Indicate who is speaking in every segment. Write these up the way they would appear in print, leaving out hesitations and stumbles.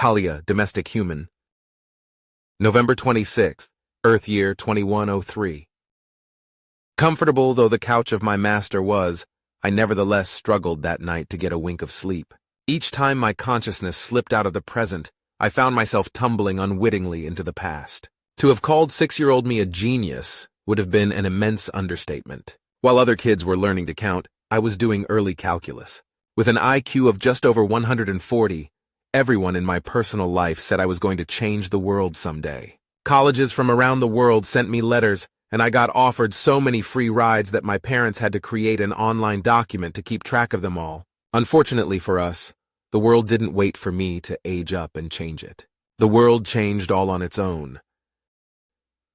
Speaker 1: Talia, domestic human. November 26th, Earth year 2103. Comfortable though the couch of my master was, I nevertheless struggled that night to get a wink of sleep. Each time my consciousness slipped out of the present, I found myself tumbling unwittingly into the past. To have called 6-year-old me a genius would have been an immense understatement. While other kids were learning to count, I was doing early calculus. With an IQ of just over 140, everyone in my personal life said I was going to change the world someday. Colleges from around the world sent me letters, and I got offered so many free rides that my parents had to create an online document to keep track of them all. Unfortunately for us, the world didn't wait for me to age up and change it. The world changed all on its own.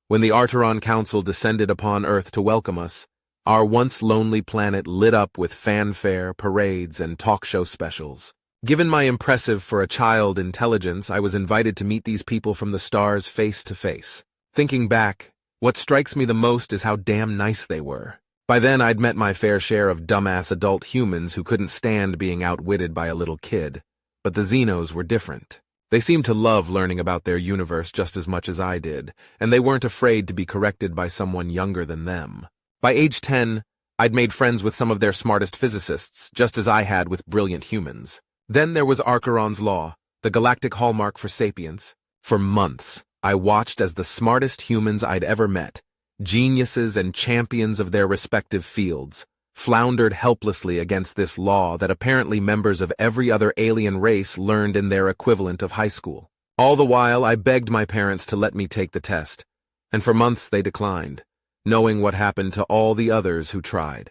Speaker 1: When the Arteron Council descended upon Earth to welcome us, our once lonely planet lit up with fanfare, parades, and talk show specials. Given my impressive for a child intelligence, I was invited to meet these people from the stars face to face. Thinking back, what strikes me the most is how damn nice they were. By then, I'd met my fair share of dumbass adult humans who couldn't stand being outwitted by a little kid. But the Xenos were different. They seemed to love learning about their universe just as much as I did, and they weren't afraid to be corrected by someone younger than them. By age 10, I'd made friends with some of their smartest physicists, just as I had with brilliant humans. Then there was Acheron's Law, the galactic hallmark for Sapience. For months, I watched as the smartest humans I'd ever met, geniuses and champions of their respective fields, floundered helplessly against this law that apparently members of every other alien race learned in their equivalent of high school. All the while, I begged my parents to let me take the test, and for months they declined, knowing what happened to all the others who tried.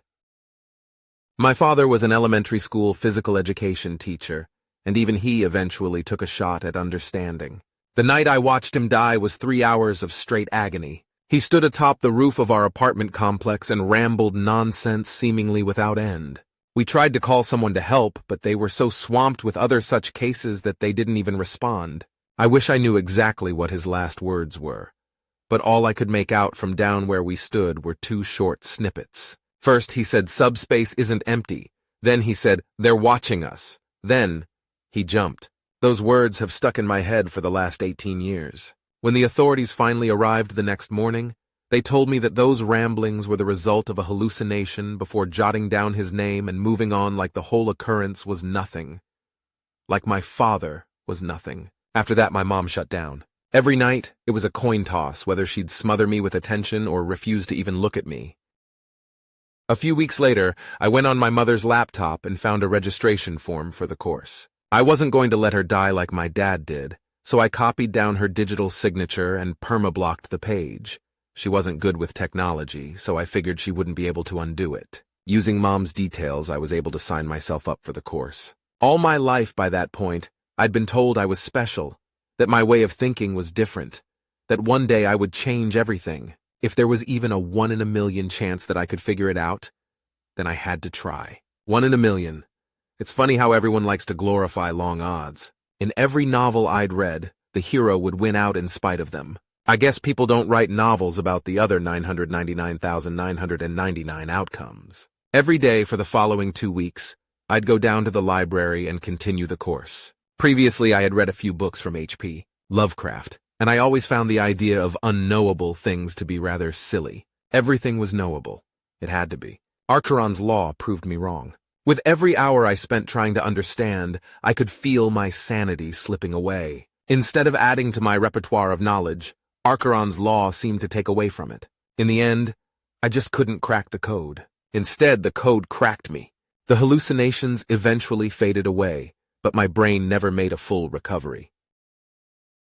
Speaker 1: My father was an elementary school physical education teacher, and even he eventually took a shot at understanding. The night I watched him die was 3 hours of straight agony. He stood atop the roof of our apartment complex and rambled nonsense seemingly without end. We tried to call someone to help, but they were so swamped with other such cases that they didn't even respond. I wish I knew exactly what his last words were, but all I could make out from down where we stood were 2 short snippets. First, he said subspace isn't empty. Then he said, they're watching us. Then, he jumped. Those words have stuck in my head for the last 18 years. When the authorities finally arrived the next morning, they told me that those ramblings were the result of a hallucination before jotting down his name and moving on like the whole occurrence was nothing. Like my father was nothing. After that, my mom shut down. Every night, it was a coin toss whether she'd smother me with attention or refuse to even look at me. A few weeks later, I went on my mother's laptop and found a registration form for the course. I wasn't going to let her die like my dad did, so I copied down her digital signature and perma-blocked the page. She wasn't good with technology, so I figured she wouldn't be able to undo it. Using Mom's details, I was able to sign myself up for the course. All my life by that point, I'd been told I was special, that my way of thinking was different, that one day I would change everything. If there was even a 1 in a million chance that I could figure it out, then I had to try. 1 in a million. It's funny how everyone likes to glorify long odds. In every novel I'd read, the hero would win out in spite of them. I guess people don't write novels about the other 999,999 outcomes. Every day for the following 2 weeks, I'd go down to the library and continue the course. Previously, I had read a few books from H.P. Lovecraft, and I always found the idea of unknowable things to be rather silly. Everything was knowable. It had to be. Acheron's Law proved me wrong. With every hour I spent trying to understand, I could feel my sanity slipping away. Instead of adding to my repertoire of knowledge, Acheron's Law seemed to take away from it. In the end, I just couldn't crack the code. Instead, the code cracked me. The hallucinations eventually faded away, but my brain never made a full recovery.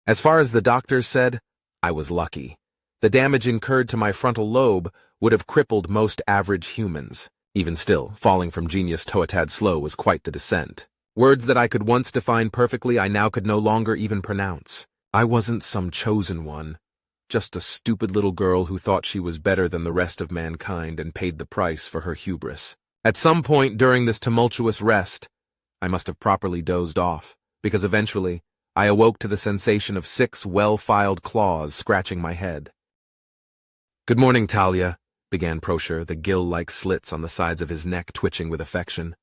Speaker 1: As far as the doctors said, I was lucky. The damage incurred to my frontal lobe would have crippled most average humans. Even still, falling from genius to a tad slow was quite the descent. Words that I could once define perfectly I now could no longer even pronounce. I wasn't some chosen one, just a stupid little girl who thought she was better than the rest of mankind and paid the price for her hubris. At some point during this tumultuous rest, I must have properly dozed off, because eventually, I awoke to the sensation of 6 well-filed claws scratching my head. "Good morning, Talia," began Prosher, the gill-like slits on the sides of his neck twitching with affection.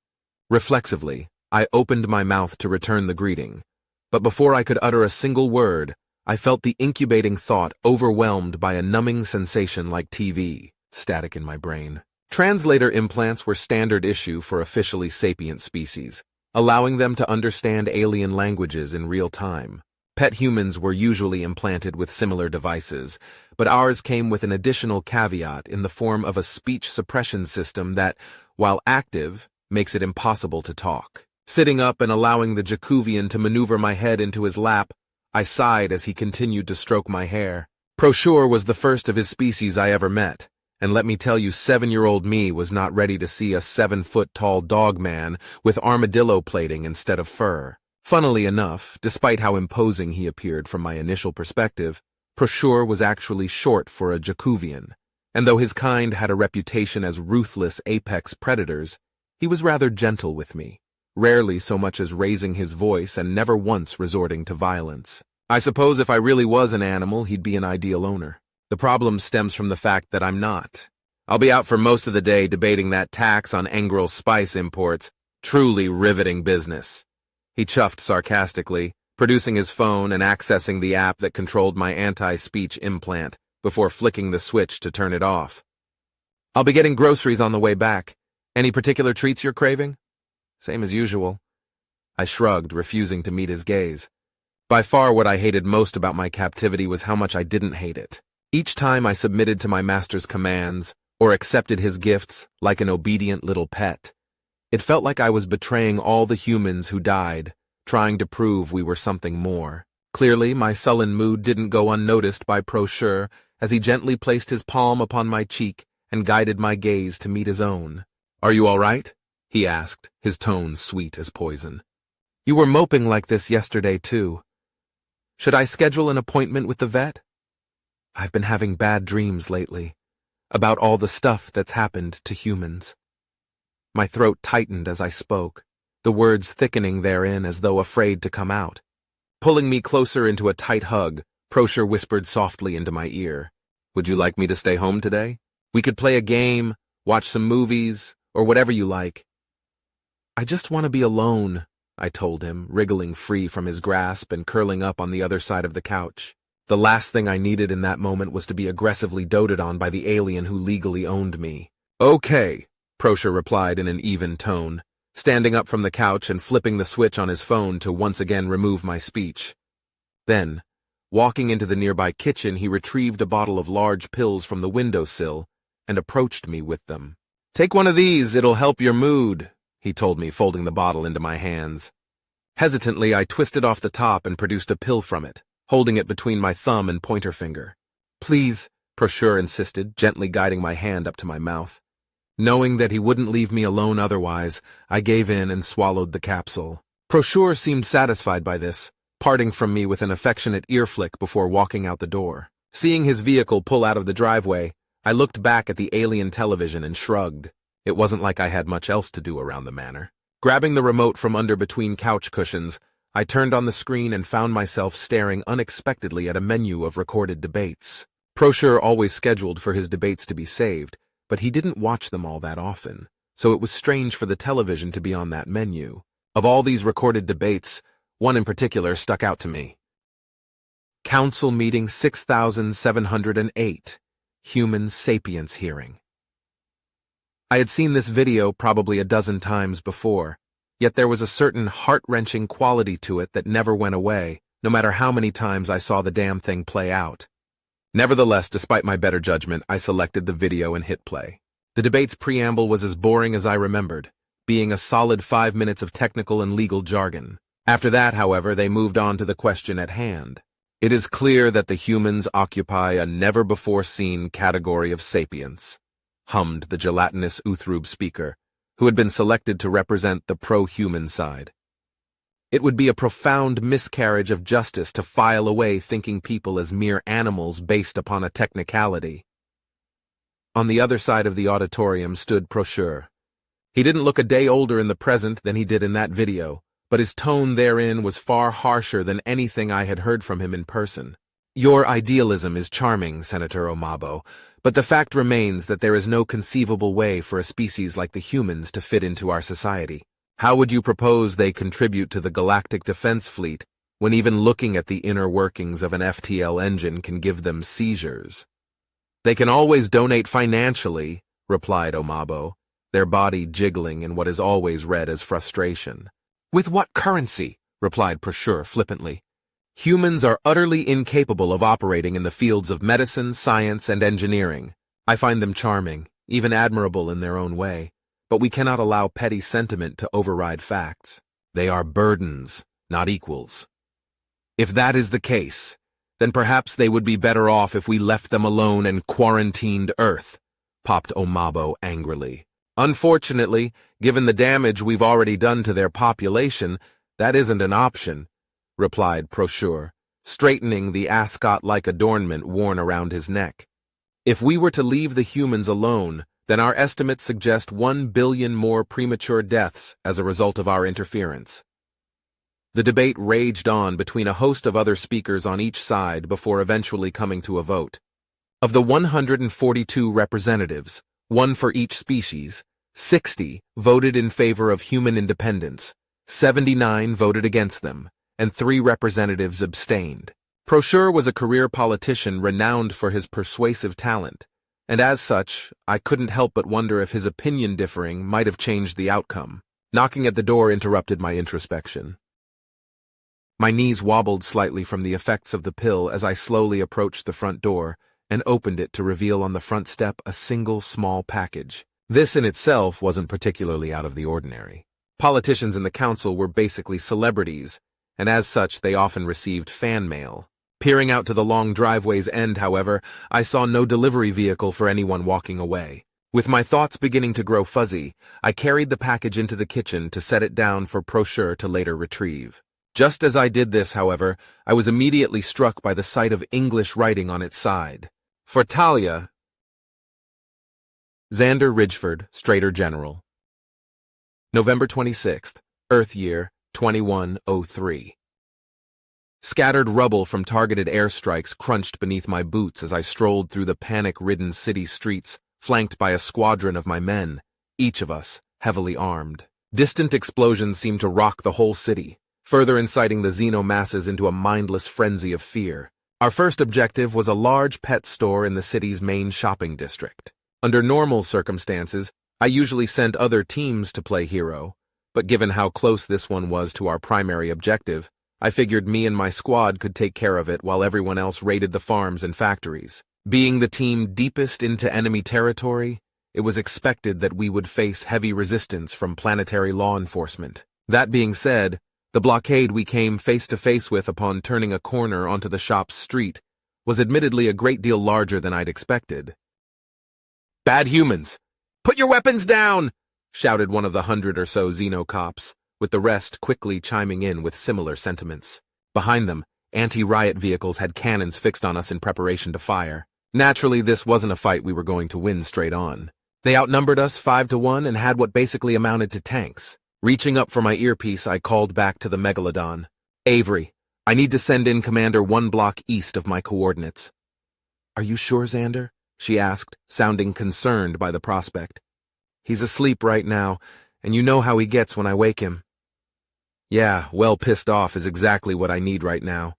Speaker 1: Reflexively, I opened my mouth to return the greeting, But before I could utter a single word, I felt the incubating thought overwhelmed by a numbing sensation like TV, static in my brain. Translator implants were standard issue for officially sapient species, allowing them to understand alien languages in real time. Pet humans were usually implanted with similar devices, but ours came with an additional caveat in the form of a speech suppression system that, while active, makes it impossible to talk. Sitting up and allowing the Jacovian to maneuver my head into his lap, I sighed as he continued to stroke my hair. Prosure was the first of his species I ever met, and let me tell you, 7-year-old me was not ready to see a 7-foot-tall dog man with armadillo plating instead of fur. Funnily enough, despite how imposing he appeared from my initial perspective, Prosure was actually short for a Jacovian, and though his kind had a reputation as ruthless apex predators, he was rather gentle with me, rarely so much as raising his voice and never once resorting to violence. I suppose if I really was an animal, he'd be an ideal owner. The problem stems from the fact that I'm not. I'll be out for most of the day debating that tax on Engrel spice imports, truly riveting business. He chuffed sarcastically, producing his phone and accessing the app that controlled my anti-speech implant before flicking the switch to turn it off. I'll be getting groceries on the way back. Any particular treats you're craving? Same as usual. I shrugged, refusing to meet his gaze. By far what I hated most about my captivity was how much I didn't hate it. Each time I submitted to my master's commands, or accepted his gifts like an obedient little pet, it felt like I was betraying all the humans who died, trying to prove we were something more. Clearly, my sullen mood didn't go unnoticed by Prosure as he gently placed his palm upon my cheek and guided my gaze to meet his own. "Are you all right?" he asked, his tone sweet as poison. "You were moping like this yesterday, too. Should I schedule an appointment with the vet? I've been having bad dreams lately, about all the stuff that's happened to humans." My throat tightened as I spoke, the words thickening therein as though afraid to come out. Pulling me closer into a tight hug, Prosure whispered softly into my ear, "Would you like me to stay home today? We could play a game, watch some movies, or whatever you like." "I just want to be alone," I told him, wriggling free from his grasp and curling up on the other side of the couch. The last thing I needed in that moment was to be aggressively doted on by the alien who legally owned me. "Okay," Prosure replied in an even tone, standing up from the couch and flipping the switch on his phone to once again remove my speech. Then, walking into the nearby kitchen, he retrieved a bottle of large pills from the windowsill and approached me with them. "Take one of these, it'll help your mood," he told me, folding the bottle into my hands. Hesitantly, I twisted off the top and produced a pill from it, holding it between my thumb and pointer finger. "Please," Prosure insisted, gently guiding my hand up to my mouth. Knowing that he wouldn't leave me alone otherwise, I gave in and swallowed the capsule. Prosure seemed satisfied by this, parting from me with an affectionate ear flick before walking out the door. Seeing his vehicle pull out of the driveway, I looked back at the alien television and shrugged. It wasn't like I had much else to do around the manor. Grabbing the remote from under between couch cushions, I turned on the screen and found myself staring unexpectedly at a menu of recorded debates. Prosure always scheduled for his debates to be saved, but he didn't watch them all that often, so it was strange for the television to be on that menu. Of all these recorded debates, one in particular stuck out to me. Council Meeting 6708, Human Sapience Hearing. I had seen this video probably a dozen times before, yet there was a certain heart-wrenching quality to it that never went away, no matter how many times I saw the damn thing play out. Nevertheless, despite my better judgment, I selected the video and hit play. The debate's preamble was as boring as I remembered, being a solid 5 minutes of technical and legal jargon. After that, however, they moved on to the question at hand. "It is clear that the humans occupy a never-before-seen category of sapience," hummed the gelatinous Uthrub speaker, who had been selected to represent the pro-human side. "It would be a profound miscarriage of justice to file away thinking people as mere animals based upon a technicality." On the other side of the auditorium stood Prosure. He didn't look a day older in the present than he did in that video, but his tone therein was far harsher than anything I had heard from him in person. "Your idealism is charming, Senator Omabo, but the fact remains that there is no conceivable way for a species like the humans to fit into our society. How would you propose they contribute to the galactic defense fleet when even looking at the inner workings of an FTL engine can give them seizures. They can always donate financially, replied Omabo, their body jiggling in what is always read as frustration. With what currency? Replied Prosure flippantly. Humans are utterly incapable of operating in the fields of medicine, science, and engineering. I find them charming, even admirable in their own way, but we cannot allow petty sentiment to override facts. They are burdens, not equals. If that is the case, then perhaps they would be better off if we left them alone and quarantined Earth, popped Omabo angrily. Unfortunately, given the damage we've already done to their population, that isn't an option, replied Prosure, straightening the ascot-like adornment worn around his neck. If we were to leave the humans alone, then our estimates suggest 1 billion more premature deaths as a result of our interference. The debate raged on between a host of other speakers on each side before eventually coming to a vote. Of the 142 representatives, one for each species, 60 voted in favor of human independence, 79 voted against them, and 3 representatives abstained. Prosure was a career politician renowned for his persuasive talent, and as such, I couldn't help but wonder if his opinion differing might have changed the outcome. Knocking at the door interrupted my introspection. My knees wobbled slightly from the effects of the pill as I slowly approached the front door and opened it to reveal on the front step a single small package. This in itself wasn't particularly out of the ordinary. Politicians in the council were basically celebrities, and as such they often received fan mail. Peering out to the long driveway's end, however, I saw no delivery vehicle for anyone walking away. With my thoughts beginning to grow fuzzy, I carried the package into the kitchen to set it down for Prosure to later retrieve. Just as I did this, however, I was immediately struck by the sight of English writing on its side. For Talia, Xander Ridgeford, Strater General. November 26th, Earth Year 2103. Scattered rubble from targeted airstrikes crunched beneath my boots as I strolled through the panic-ridden city streets, flanked by a squadron of my men, each of us heavily armed. Distant explosions seemed to rock the whole city, further inciting the Xeno masses into a mindless frenzy of fear. Our first objective was a large pet store in the city's main shopping district. Under normal circumstances, I usually sent other teams to play hero, but given how close this one was to our primary objective, I figured me and my squad could take care of it while everyone else raided the farms and factories. Being the team deepest into enemy territory, it was expected that we would face heavy resistance from planetary law enforcement. That being said, the blockade we came face to face with upon turning a corner onto the shop's street was admittedly a great deal larger than I'd expected. "Bad humans! Put your weapons down!" shouted one of the 100 or so Xeno cops, with the rest quickly chiming in with similar sentiments. Behind them, anti-riot vehicles had cannons fixed on us in preparation to fire. Naturally, this wasn't a fight we were going to win straight on. They outnumbered us 5-1 and had what basically amounted to tanks. Reaching up for my earpiece, I called back to the Megalodon. "Avery, I need to send in Commander 1 block east of my coordinates." "Are you sure, Xander?" she asked, sounding concerned by the prospect. "He's asleep right now, and you know how he gets when I wake him." "Yeah, well pissed off is exactly what I need right now."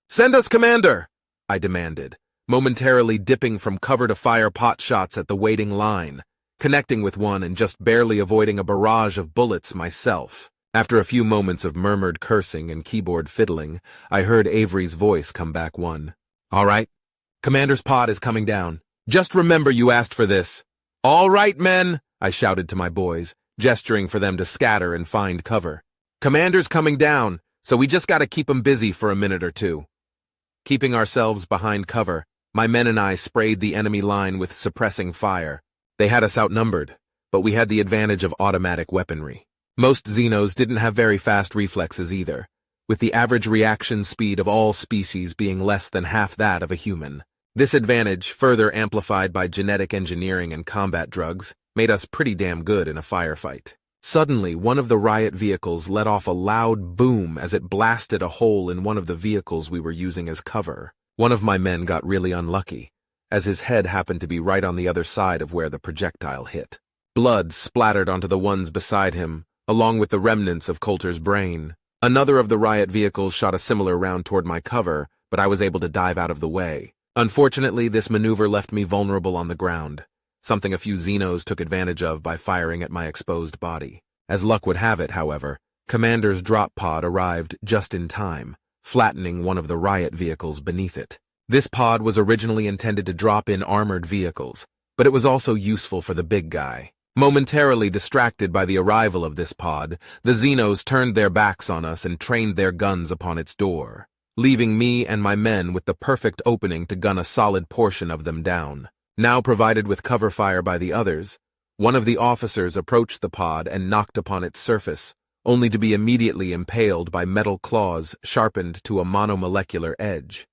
Speaker 1: "Send us Commander!" I demanded, momentarily dipping from cover to fire pot shots at the waiting line, connecting with one and just barely avoiding a barrage of bullets myself. After a few moments of murmured cursing and keyboard fiddling, I heard Avery's voice come back one. "All right, Commander's pod is coming down. Just remember you asked for this." "All right, men," I shouted to my boys, gesturing for them to scatter and find cover. "Commander's coming down, so we just gotta keep him busy for a minute or two." Keeping ourselves behind cover, my men and I sprayed the enemy line with suppressing fire. They had us outnumbered, but we had the advantage of automatic weaponry. Most Xenos didn't have very fast reflexes either, with the average reaction speed of all species being less than half that of a human. This advantage, further amplified by genetic engineering and combat drugs, made us pretty damn good in a firefight. Suddenly, one of the riot vehicles let off a loud boom as it blasted a hole in one of the vehicles we were using as cover. One of my men got really unlucky, as his head happened to be right on the other side of where the projectile hit. Blood splattered onto the ones beside him, along with the remnants of Coulter's brain. Another of the riot vehicles shot a similar round toward my cover, but I was able to dive out of the way. Unfortunately, this maneuver left me vulnerable on the ground, something a few Xenos took advantage of by firing at my exposed body. As luck would have it, however, Commander's drop pod arrived just in time, flattening one of the riot vehicles beneath it. This pod was originally intended to drop in armored vehicles, but it was also useful for the big guy. Momentarily distracted by the arrival of this pod, the Xenos turned their backs on us and trained their guns upon its door, leaving me and my men with the perfect opening to gun a solid portion of them down. Now provided with cover fire by the others, one of the officers approached the pod and knocked upon its surface, only to be immediately impaled by metal claws sharpened to a monomolecular edge.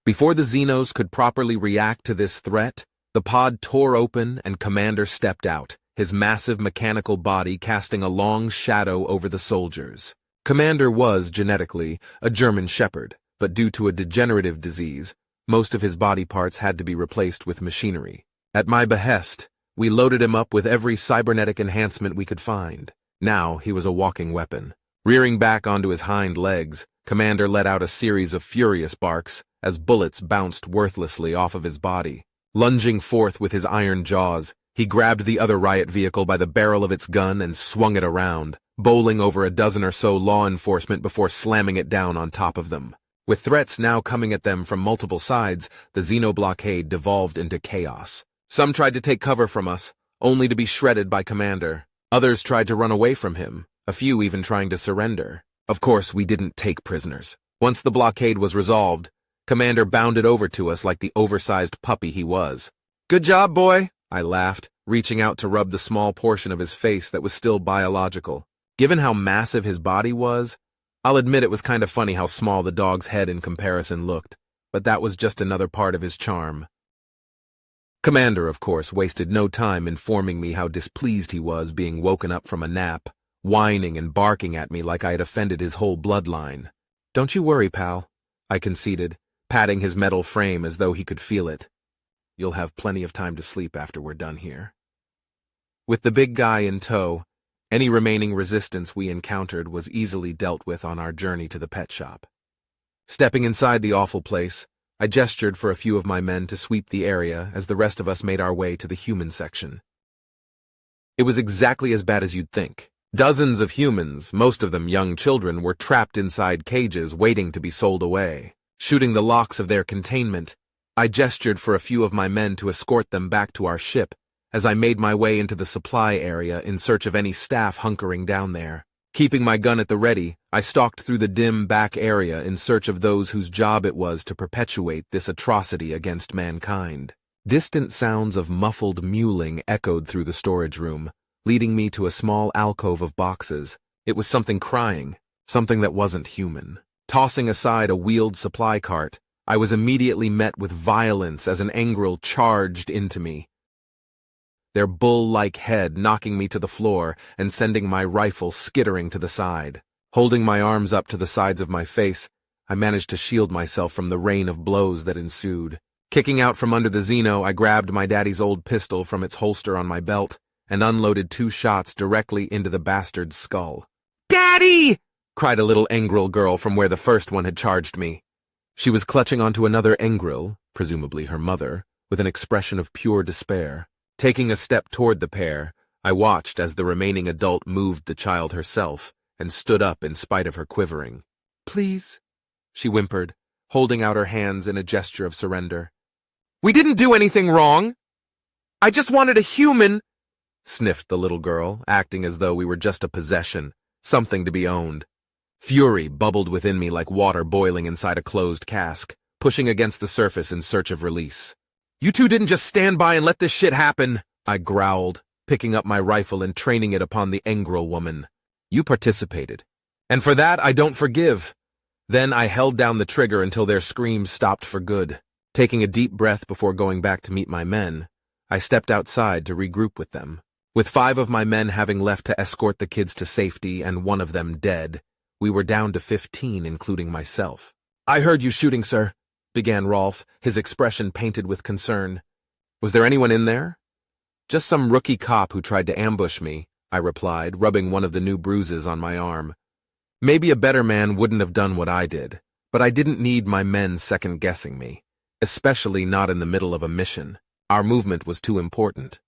Speaker 1: Before the Xenos could properly react to this threat, the pod tore open and Commander stepped out, his massive mechanical body casting a long shadow over the soldiers. Commander was, genetically, a German Shepherd, but due to a degenerative disease, most of his body parts had to be replaced with machinery. At my behest, we loaded him up with every cybernetic enhancement we could find. Now he was a walking weapon. Rearing back onto his hind legs, Commander let out a series of furious barks as bullets bounced worthlessly off of his body. Lunging forth with his iron jaws, he grabbed the other riot vehicle by the barrel of its gun and swung it around, bowling over a dozen or so law enforcement before slamming it down on top of them. With threats now coming at them from multiple sides, the Xeno blockade devolved into chaos. Some tried to take cover from us, only to be shredded by Commander. Others tried to run away from him, a few even trying to surrender. Of course, we didn't take prisoners. Once the blockade was resolved, Commander bounded over to us like the oversized puppy he was. "Good job, boy," I laughed, reaching out to rub the small portion of his face that was still biological. Given how massive his body was, I'll admit it was kind of funny how small the dog's head in comparison looked, but that was just another part of his charm. Commander, of course, wasted no time informing me how displeased he was being woken up from a nap, whining and barking at me like I had offended his whole bloodline. "Don't you worry, pal," I conceded, patting his metal frame as though he could feel it. "You'll have plenty of time to sleep after we're done here." With the big guy in tow, any remaining resistance we encountered was easily dealt with on our journey to the pet shop. Stepping inside the awful place, I gestured for a few of my men to sweep the area as the rest of us made our way to the human section. It was exactly as bad as you'd think. Dozens of humans, most of them young children, were trapped inside cages waiting to be sold away. Shooting the locks of their containment, I gestured for a few of my men to escort them back to our ship as I made my way into the supply area in search of any staff hunkering down there. Keeping my gun at the ready, I stalked through the dim back area in search of those whose job it was to perpetuate this atrocity against mankind. Distant sounds of muffled mewling echoed through the storage room, leading me to a small alcove of boxes. It was something crying, something that wasn't human. Tossing aside a wheeled supply cart, I was immediately met with violence as an engril charged into me, their bull-like head knocking me to the floor and sending my rifle skittering to the side. Holding my arms up to the sides of my face, I managed to shield myself from the rain of blows that ensued. Kicking out from under the Xeno, I grabbed my daddy's old pistol from its holster on my belt and unloaded 2 shots directly into the bastard's skull. "Daddy!" cried a little engril girl from where the first one had charged me. She was clutching onto another engril, presumably her mother, with an expression of pure despair. Taking a step toward the pair, I watched as the remaining adult moved the child herself and stood up in spite of her quivering. "Please," she whimpered, holding out her hands in a gesture of surrender. "We didn't do anything wrong. I just wanted a human," sniffed the little girl, acting as though we were just a possession, something to be owned. Fury bubbled within me like water boiling inside a closed cask, pushing against the surface in search of release. "You two didn't just stand by and let this shit happen," I growled, picking up my rifle and training it upon the engril woman. "You participated, and for that I don't forgive." Then I held down the trigger until their screams stopped for good. Taking a deep breath before going back to meet my men, I stepped outside to regroup with them. With 5 of my men having left to escort the kids to safety and one of them dead, we were down to 15, including myself. "I heard you shooting, sir," began Rolf, his expression painted with concern. "Was there anyone in there?" "Just some rookie cop who tried to ambush me," I replied, rubbing one of the new bruises on my arm. Maybe a better man wouldn't have done what I did, but I didn't need my men second-guessing me, especially not in the middle of a mission. Our movement was too important.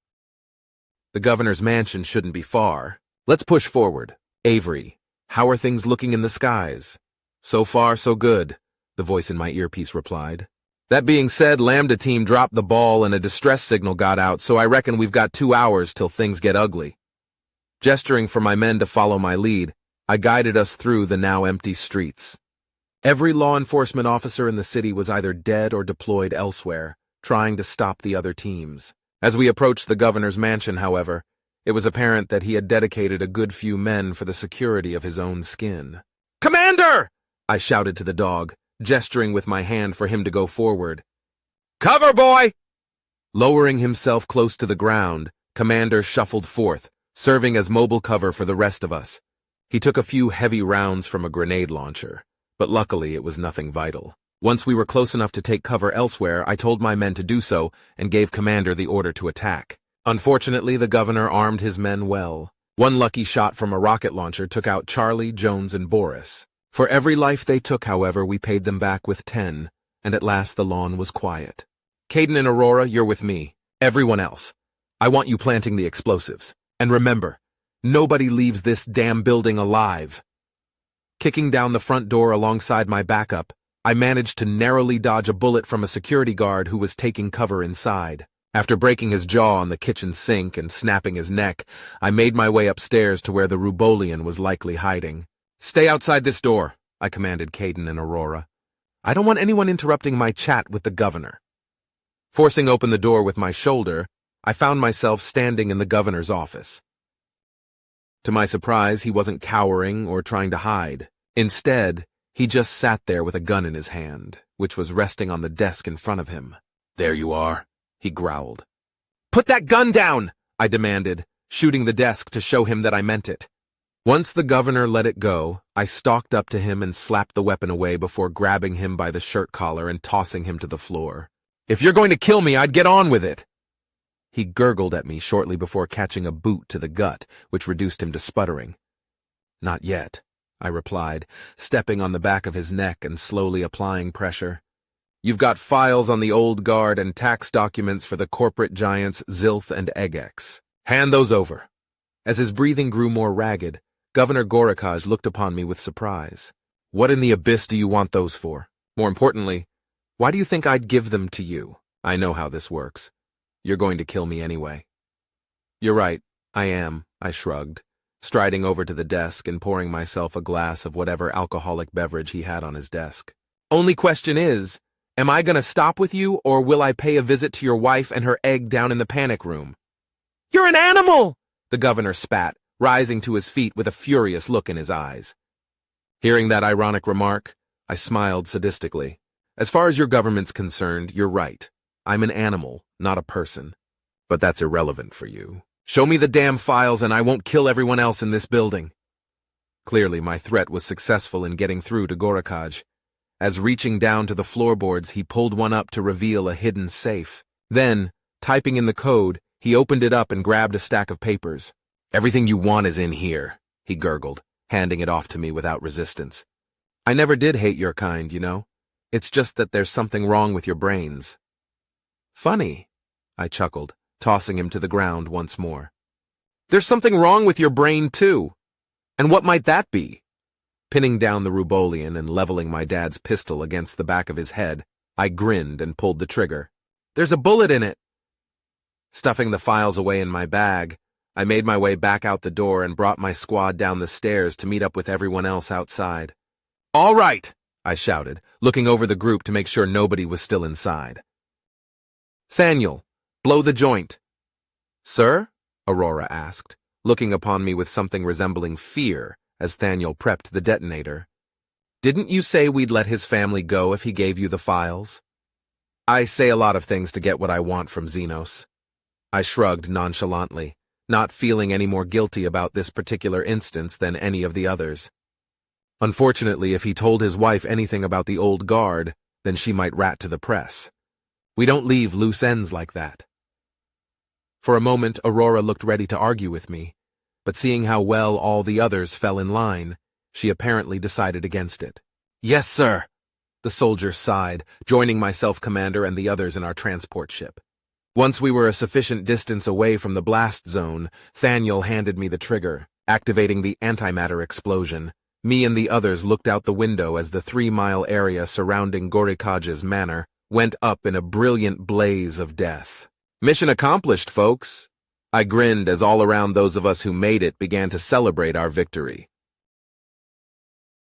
Speaker 1: The governor's mansion shouldn't be far. Let's push forward. Avery, how are things looking in the skies? So far, so good, the voice in my earpiece replied. That being said, Lambda team dropped the ball and a distress signal got out, so I reckon we've got 2 hours till things get ugly. Gesturing for my men to follow my lead, I guided us through the now empty streets. Every law enforcement officer in the city was either dead or deployed elsewhere, trying to stop the other teams. As we approached the governor's mansion, however, it was apparent that he had dedicated a good few men for the security of his own skin. "Commander!" I shouted to the dog, gesturing with my hand for him to go forward. "Cover, boy!" Lowering himself close to the ground, Commander shuffled forth, serving as mobile cover for the rest of us. He took a few heavy rounds from a grenade launcher, but luckily it was nothing vital. Once we were close enough to take cover elsewhere, I told my men to do so and gave Commander the order to attack. Unfortunately, the governor armed his men well. One lucky shot from a rocket launcher took out Charlie, Jones, and Boris. For every life they took, however, we paid them back with 10, and at last the lawn was quiet. Caden and Aurora, you're with me. Everyone else, I want you planting the explosives. And remember, nobody leaves this damn building alive. Kicking down the front door alongside my backup, I managed to narrowly dodge a bullet from a security guard who was taking cover inside. After breaking his jaw on the kitchen sink and snapping his neck, I made my way upstairs to where the Rubolian was likely hiding. "Stay outside this door," I commanded Caden and Aurora. "I don't want anyone interrupting my chat with the governor." Forcing open the door with my shoulder, I found myself standing in the governor's office. To my surprise, he wasn't cowering or trying to hide. Instead, he just sat there with a gun in his hand, which was resting on the desk in front of him. "There you are," he growled. "Put that gun down!" I demanded, shooting the desk to show him that I meant it. Once the governor let it go, I stalked up to him and slapped the weapon away before grabbing him by the shirt collar and tossing him to the floor. "If you're going to kill me, I'd get on with it." He gurgled at me shortly before catching a boot to the gut, which reduced him to sputtering. "Not yet," I replied, stepping on the back of his neck and slowly applying pressure. "You've got files on the old guard and tax documents for the corporate giants Zilth and Egex. Hand those over." As his breathing grew more ragged, Governor Gorakaj looked upon me with surprise. "What in the abyss do you want those for? More importantly, why do you think I'd give them to you? I know how this works. You're going to kill me anyway." "You're right, I am," I shrugged, striding over to the desk and pouring myself a glass of whatever alcoholic beverage he had on his desk. "Only question is, am I going to stop with you, or will I pay a visit to your wife and her egg down in the panic room?" "You're an animal!" the governor spat, rising to his feet with a furious look in his eyes. Hearing that ironic remark, I smiled sadistically. "As far as your government's concerned, you're right. I'm an animal, not a person. But that's irrelevant for you. Show me the damn files and I won't kill everyone else in this building." Clearly, my threat was successful in getting through to Gorakaj. As reaching down to the floorboards, he pulled one up to reveal a hidden safe. Then, typing in the code, he opened it up and grabbed a stack of papers. "Everything you want is in here," he gurgled, handing it off to me without resistance. "I never did hate your kind, you know. It's just that there's something wrong with your brains." "Funny," I chuckled, tossing him to the ground once more. "There's something wrong with your brain, too. And what might that be?" Pinning down the Rubolian and leveling my dad's pistol against the back of his head, I grinned and pulled the trigger. "There's a bullet in it." Stuffing the files away in my bag, I made my way back out the door and brought my squad down the stairs to meet up with everyone else outside. "All right," I shouted, looking over the group to make sure nobody was still inside. "Thaniel, blow the joint." "Sir?" Aurora asked, looking upon me with something resembling fear as Thaniel prepped the detonator. "Didn't you say we'd let his family go if he gave you the files?" "I say a lot of things to get what I want from Xenos." I shrugged nonchalantly, not feeling any more guilty about this particular instance than any of the others. Unfortunately, if he told his wife anything about the old guard, then she might rat to the press. We don't leave loose ends like that. For a moment, Aurora looked ready to argue with me, but seeing how well all the others fell in line, She apparently decided against it. "Yes, sir," the soldier sighed, joining myself, commander, and the others in our transport ship. Once we were a sufficient distance away from the blast zone, Thaniel handed me the trigger, activating the antimatter explosion. Me and the others looked out the window as the 3-mile area surrounding Gorikaj's manor went up in a brilliant blaze of death. "Mission accomplished, folks." I grinned as all around those of us who made it began to celebrate our victory.